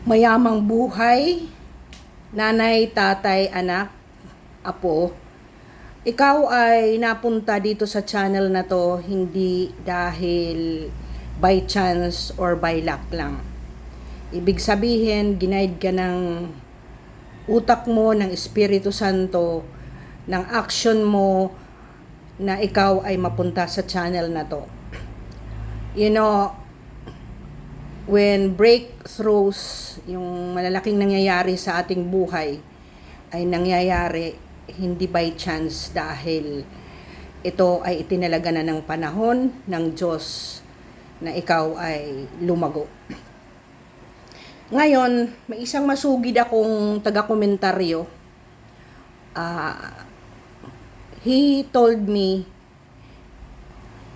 Mayamang buhay, nanay, tatay, anak, apo. Ikaw ay napunta dito sa channel na to hindi dahil by chance or by luck lang. Ibig sabihin, ginaid ka ng utak mo, ng Espiritu Santo, ng action mo na ikaw ay mapunta sa channel na to. You know, when breakthroughs, yung malalaking nangyayari sa ating buhay, ay nangyayari hindi by chance dahil ito ay itinalaga na ng panahon ng Diyos na ikaw ay lumago. Ngayon, may isang masugid akong taga-komentaryo. He told me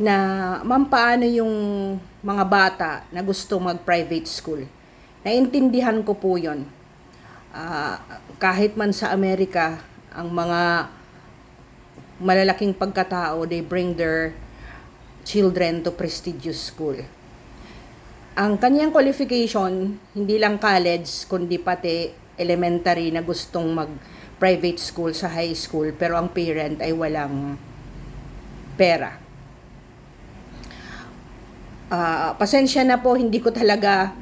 na, ma'am, paano yung mga bata na gusto mag-private school? Naintindihan ko po yun. Kahit man sa Amerika, ang mga malalaking pagkatao, they bring their children to prestigious school. Ang kanyang qualification, hindi lang college, kundi pati elementary na gustong mag-private school sa high school, pero ang parent ay walang pera. Pasensya na po, hindi ko talaga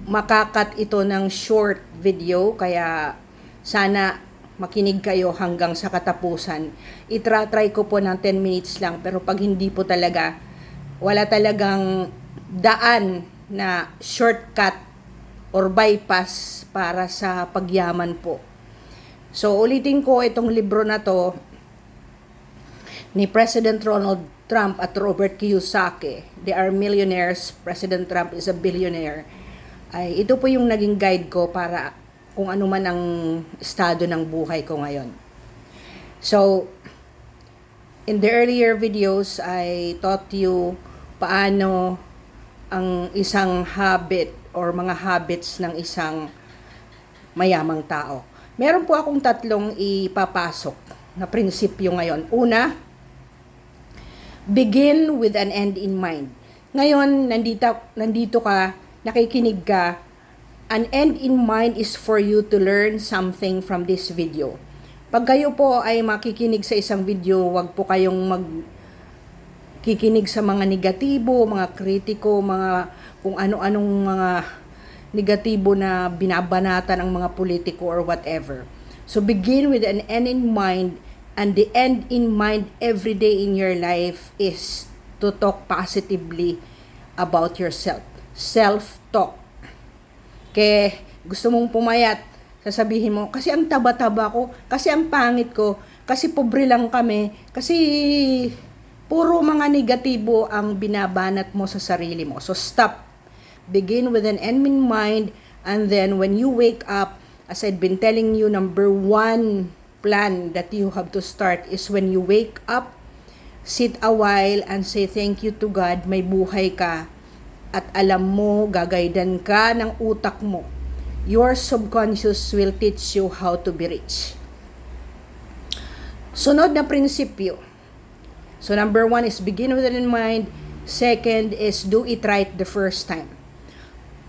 makakat ito ng short video, kaya sana makinig kayo hanggang sa katapusan. Itra-try ko po ng 10 minutes lang, pero pag hindi po talaga, wala talagang daan na shortcut or bypass para sa pagyaman po. So ulitin ko, itong libro na to ni President Donald Trump at Robert Kiyosaki, they are millionaires, President Trump is a billionaire, ay ito po yung naging guide ko para kung ano man ang estado ng buhay ko ngayon. So, in the earlier videos, I taught you paano ang isang habit or mga habits ng isang mayamang tao. Meron po akong tatlong ipapasok na prinsipyo ngayon. Una, begin with an end in mind. Ngayon, nandito ka, nakikinig ka, an end in mind is for you to learn something from this video. Pag kayo po ay makikinig sa isang video, wag po kayong magkikinig sa mga negatibo, mga kritiko, mga kung ano-anong mga negatibo na binabanatan ng mga politiko or whatever. So begin with an end in mind, and the end in mind every day in your life is to talk positively about yourself. Self-talk. Kaya gusto mong pumayat, sasabihin mo, kasi ang taba-taba ko, kasi ang pangit ko, kasi pobre lang kami, kasi puro mga negatibo ang binabanat mo sa sarili mo. So stop. Begin with an end in mind, and then when you wake up, as I've been telling you, number one plan that you have to start is when you wake up, sit a while and say thank you to God, may buhay ka. At alam mo, gagaydan ka ng utak mo. Your subconscious will teach you how to be rich. Sunod na prinsipyo. So number one is begin with it in mind. Second is do it right the first time.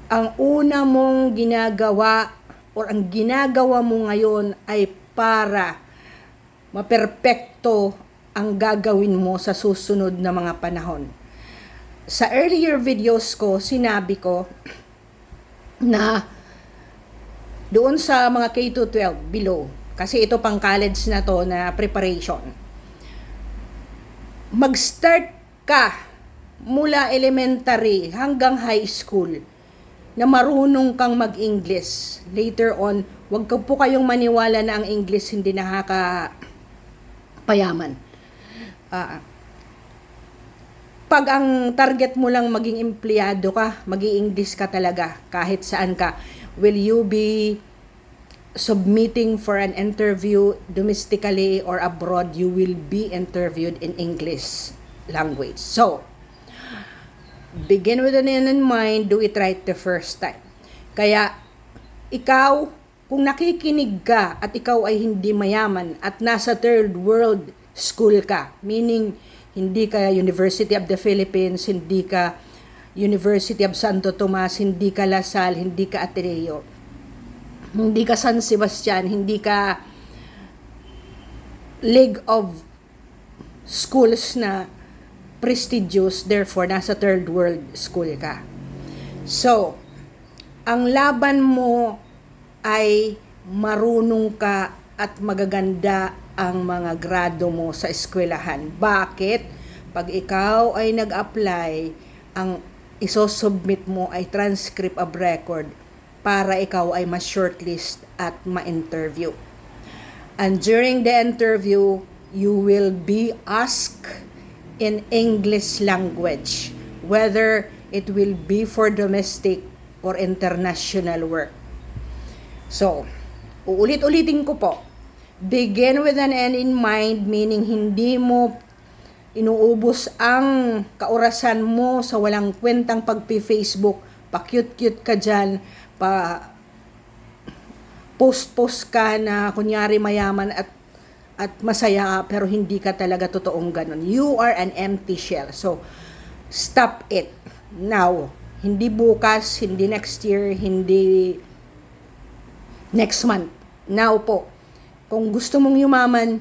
Ang una mong ginagawa or ang ginagawa mo ngayon ay para maperpekto ang gagawin mo sa susunod na mga panahon. Sa earlier videos ko, sinabi ko na doon sa mga K-12 below, kasi ito pang college na to na preparation, mag-start ka mula elementary hanggang high school na marunong kang mag-English. Later on, wag po kayong maniwala na ang English hindi nakakapayaman. Pag ang target mo lang maging empleyado ka, mag-i-English ka talaga kahit saan ka. Will you be submitting for an interview domestically or abroad, you will be interviewed in English language. So, begin with an end in mind, do it right the first time. Kaya, ikaw, kung nakikinig ka at ikaw ay hindi mayaman at nasa third world school ka, meaning hindi ka University of the Philippines, hindi ka University of Santo Tomas, hindi ka Lasal, hindi ka Ateneo, hindi ka San Sebastian, hindi ka League of Schools na prestigious, therefore nasa third world school ka. So, ang laban mo ay marunong ka at magaganda ang mga grado mo sa eskwelahan. Bakit? Pag ikaw ay nag-apply, ang isosubmit mo ay transcript of record para ikaw ay ma-shortlist at ma-interview. And during the interview, you will be asked in English language whether it will be for domestic or international work. So, uulit-ulitin ko po. Begin with an end in mind, meaning hindi mo inuubos ang kaorasan mo sa walang kwentang pagpi-Facebook, pa-cute-cute ka dyan, post-post ka na kunyari mayaman at masaya ka, pero hindi ka talaga totoong ganun. You are an empty shell. So, stop it now. Hindi bukas, hindi next year, hindi next month. Now po. Kung gusto mong yumaman,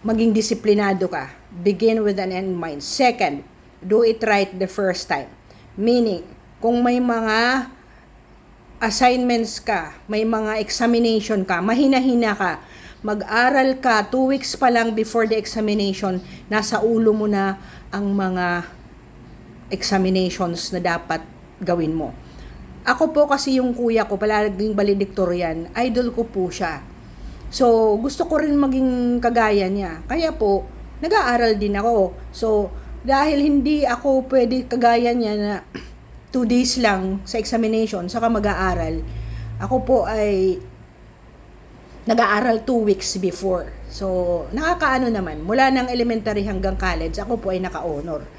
maging disiplinado ka. Begin with an end in mind. Second, do it right the first time. Meaning, kung may mga assignments ka, may mga examination ka, mahina-hina ka, mag-aral ka 2 weeks pa lang before the examination, nasa ulo mo na ang mga examinations na dapat gawin mo. Ako po kasi yung kuya ko, palaging valedictorian, idol ko po siya. So, gusto ko rin maging kagaya niya. Kaya po, nag-aaral din ako. So, dahil hindi ako pwede kagaya niya na 2 days lang sa examination, saka mag-aaral, ako po ay nag-aaral 2 weeks before. So, nakakaano naman, mula ng elementary hanggang college, ako po ay naka-honor.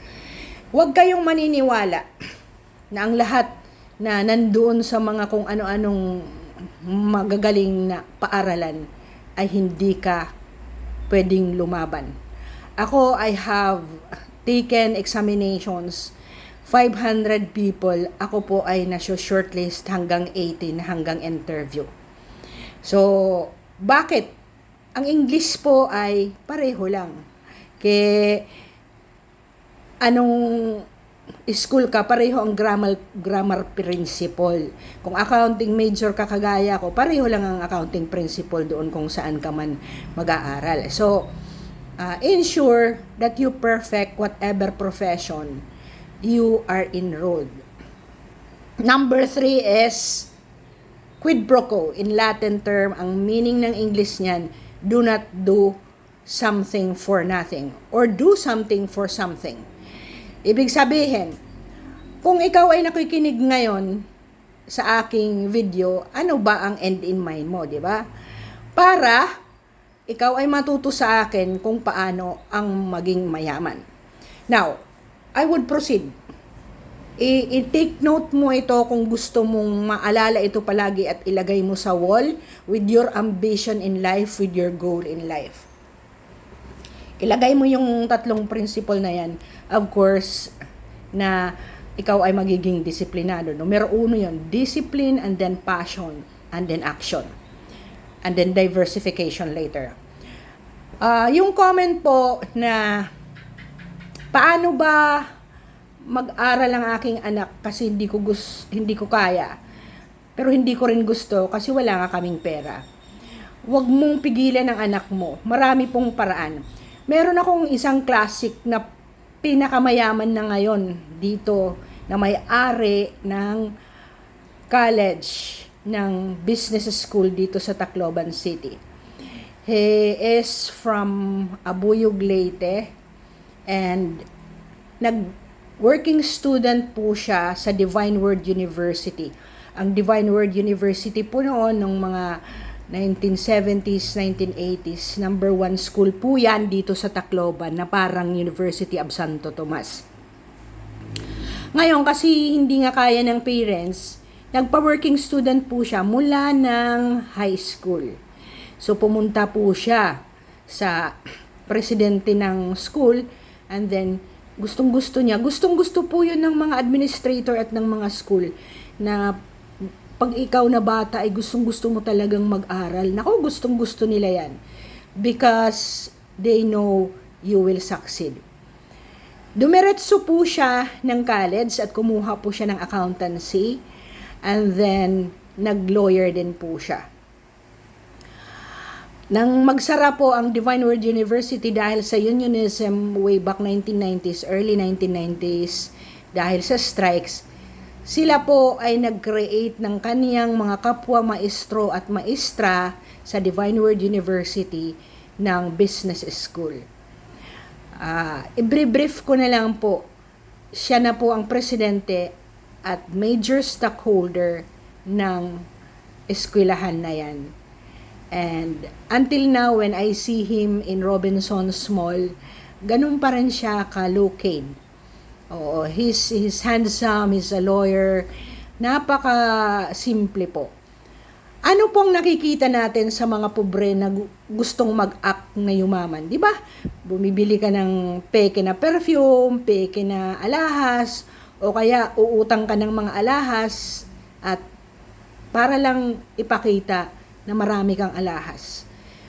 Huwag kayong maniniwala na ang lahat na nandoon sa mga kung ano-anong magagaling na paaralan ay hindi ka pwedeng lumaban. Ako, I have taken examinations, 500 people, ako po ay nasa-shortlist hanggang 18, hanggang interview. So, bakit? Ang English po ay pareho lang. Kaya, anong school ka, pareho ang grammar principle. Kung accounting major ka kagaya ko, pareho lang ang accounting principle doon kung saan ka man mag-aaral. So, ensure that you perfect whatever profession you are enrolled. Number 3 is quid pro quo. In Latin term, ang meaning ng English niyan, do not do something for nothing or do something for something. Ibig sabihin, kung ikaw ay nakikinig ngayon sa aking video, ano ba ang end in mind mo, di ba? Para ikaw ay matuto sa akin kung paano ang maging mayaman. Now, I would proceed. I-take note mo ito kung gusto mong maalala ito palagi at ilagay mo sa wall with your ambition in life, with your goal in life. Ilagay mo yung 3 principle na yan. Of course, na ikaw ay magiging disiplinado. Numero 1 yun, discipline and then passion and then action. And then diversification later. Yung comment po na paano ba mag-aral ang aking anak kasi hindi ko kaya. Pero hindi ko rin gusto kasi wala nga kaming pera. Huwag mong pigilan ang anak mo. Marami pong paraan. Meron akong isang classic na pinakamayaman na ngayon dito na may-ari ng college ng business school dito sa Tacloban City. He is from Abuyog, Leyte and working student po siya sa Divine Word University. Ang Divine Word University po noon ng mga 1970s, 1980s, number 1 school po yan dito sa Tacloban na parang University of Santo Tomas. Ngayon kasi hindi nga kaya ng parents, nagpa-working student po siya mula ng high school. So pumunta po siya sa presidente ng school and then Gustong-gusto niya. Gustong-gusto po yun ng mga administrator at ng mga school na pag ikaw na bata ay gustong-gusto mo talagang mag-aral. Nako, gustong-gusto nila yan. Because they know you will succeed. Dumiretso po siya ng college at kumuha po siya ng accountancy. And then, nag-lawyer din po siya. Nang magsara po ang Divine Word University dahil sa unionism way back 1990s, early 1990s, dahil sa strikes, sila po ay nag-create ng kaniyang mga kapwa maestro at maestra sa Divine Word University ng business school. I-brief ko na lang po, siya na po ang presidente at major stockholder ng eskwelahan na yan. And until now, when I see him in Robinson's Mall, ganun pa rin siya ka-low-key. Oo, he's handsome, he's a lawyer. Napaka-simple po. Ano pong nakikita natin sa mga pobre na gustong mag-act na yumaman? Di ba? Bumibili ka ng peke na perfume, peke na alahas, o kaya uutang ka ng mga alahas at para lang ipakita na marami kang alahas.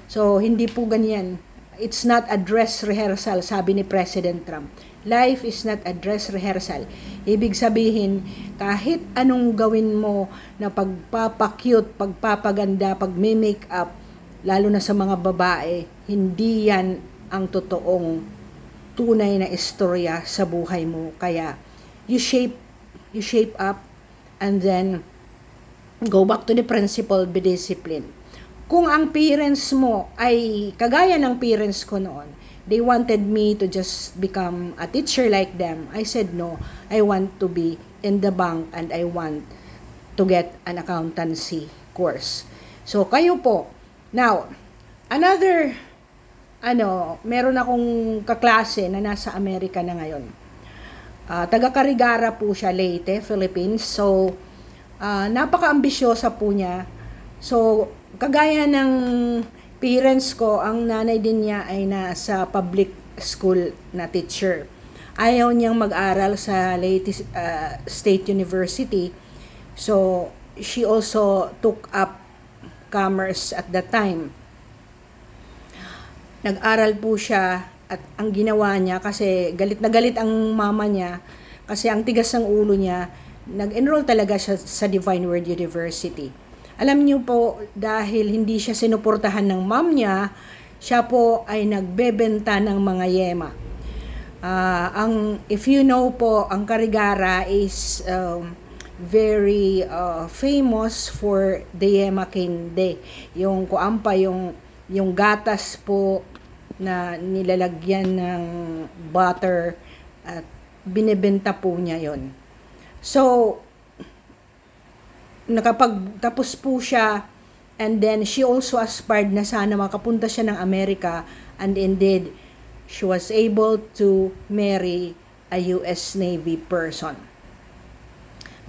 So, hindi po ganyan. It's not a dress rehearsal, sabi ni President Trump. Life is not a dress rehearsal. Ibig sabihin, kahit anong gawin mo na pagpapakyut, pagpapaganda, pagme-makeup, lalo na sa mga babae, hindi yan ang totoong tunay na istorya sa buhay mo. Kaya, you shape up, and then go back to the principle, be disciplined. Kung ang parents mo ay kagaya ng parents ko noon, they wanted me to just become a teacher like them. I said no, I want to be in the bank and I want to get an accountancy course. So kayo po. Now, another meron akong kaklase na nasa Amerika na ngayon. Taga Carigara po siya, Leyte, Philippines. So napaka-ambisyosa po niya. So, kagaya ng parents ko, ang nanay din niya ay nasa public school na teacher. Ayaw niyang mag-aral sa Leyte State University. So, she also took up commerce at that time. Nag-aral po siya at ang ginawa niya, kasi galit na galit ang mama niya, kasi ang tigas ng ulo niya, nag-enroll talaga siya sa Divine Word University. Alam niyo po, dahil hindi siya sinuportahan ng mom niya, siya po ay nagbebenta ng mga yema. If you know po, ang Carigara is very famous for the yema kinde. Yung kuampa, yung gatas po na nilalagyan ng butter at binebenta po niya yon. So, nakapagtapos po siya, and then she also aspired na sana makapunta siya ng Amerika, and indeed, she was able to marry a US Navy person.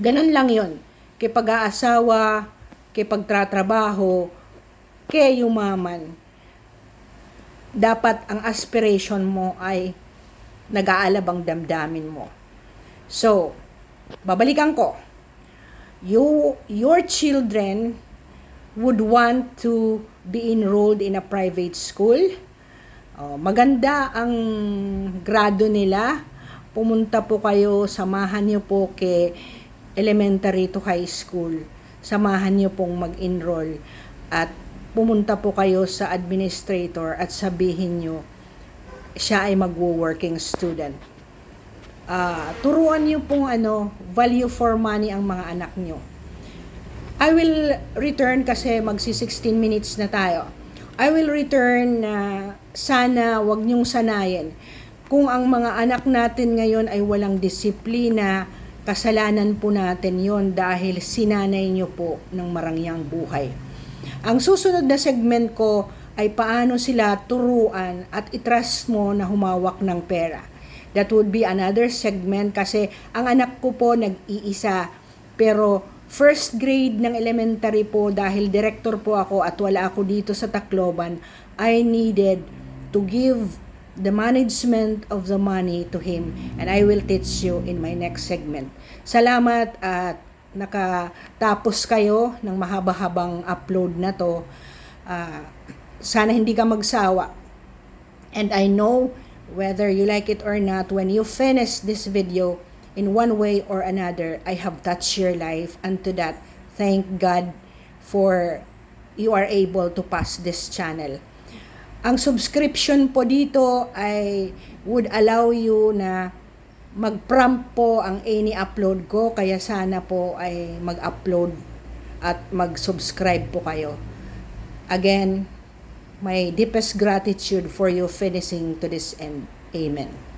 Ganun lang yon. Kay pag-aasawa, kay pagtratrabaho, kay yumaman, dapat ang aspiration mo ay nag-aalab ang damdamin mo. So, babalikan ko. Your children would want to be enrolled in a private school. Maganda ang grado nila. Pumunta po kayo, samahan niyo po kay elementary to high school. Samahan niyo pong mag-enroll at pumunta po kayo sa administrator at sabihin niyo siya ay magwo-working student. Turuan niyo pong value for money ang mga anak niyo. I will return kasi magsi 16 minutes na tayo. I will return na sana wag niyong sanayin. Kung ang mga anak natin ngayon ay walang disiplina, kasalanan po natin yon dahil sinanay niyo po ng marangyang buhay. Ang susunod na segment ko ay paano sila turuan at i-trust mo na humawak ng pera. That would be another segment kasi ang anak ko po nag-iisa, pero first grade ng elementary po, dahil director po ako at wala ako dito sa Tacloban, I needed to give the management of the money to Him, and I will teach you in my next segment. Salamat at nakatapos kayo ng mahaba-habang upload na to. Sana hindi ka magsawa. And I know whether you like it or not, when you finish this video, in one way or another, I have touched your life. And to that, thank God for you are able to pass this channel. Ang subscription po dito ay would allow you na mag-prompt po ang any upload ko, kaya sana po ay mag-upload at mag-subscribe po kayo. Again, my deepest gratitude for you finishing to this end. Amen.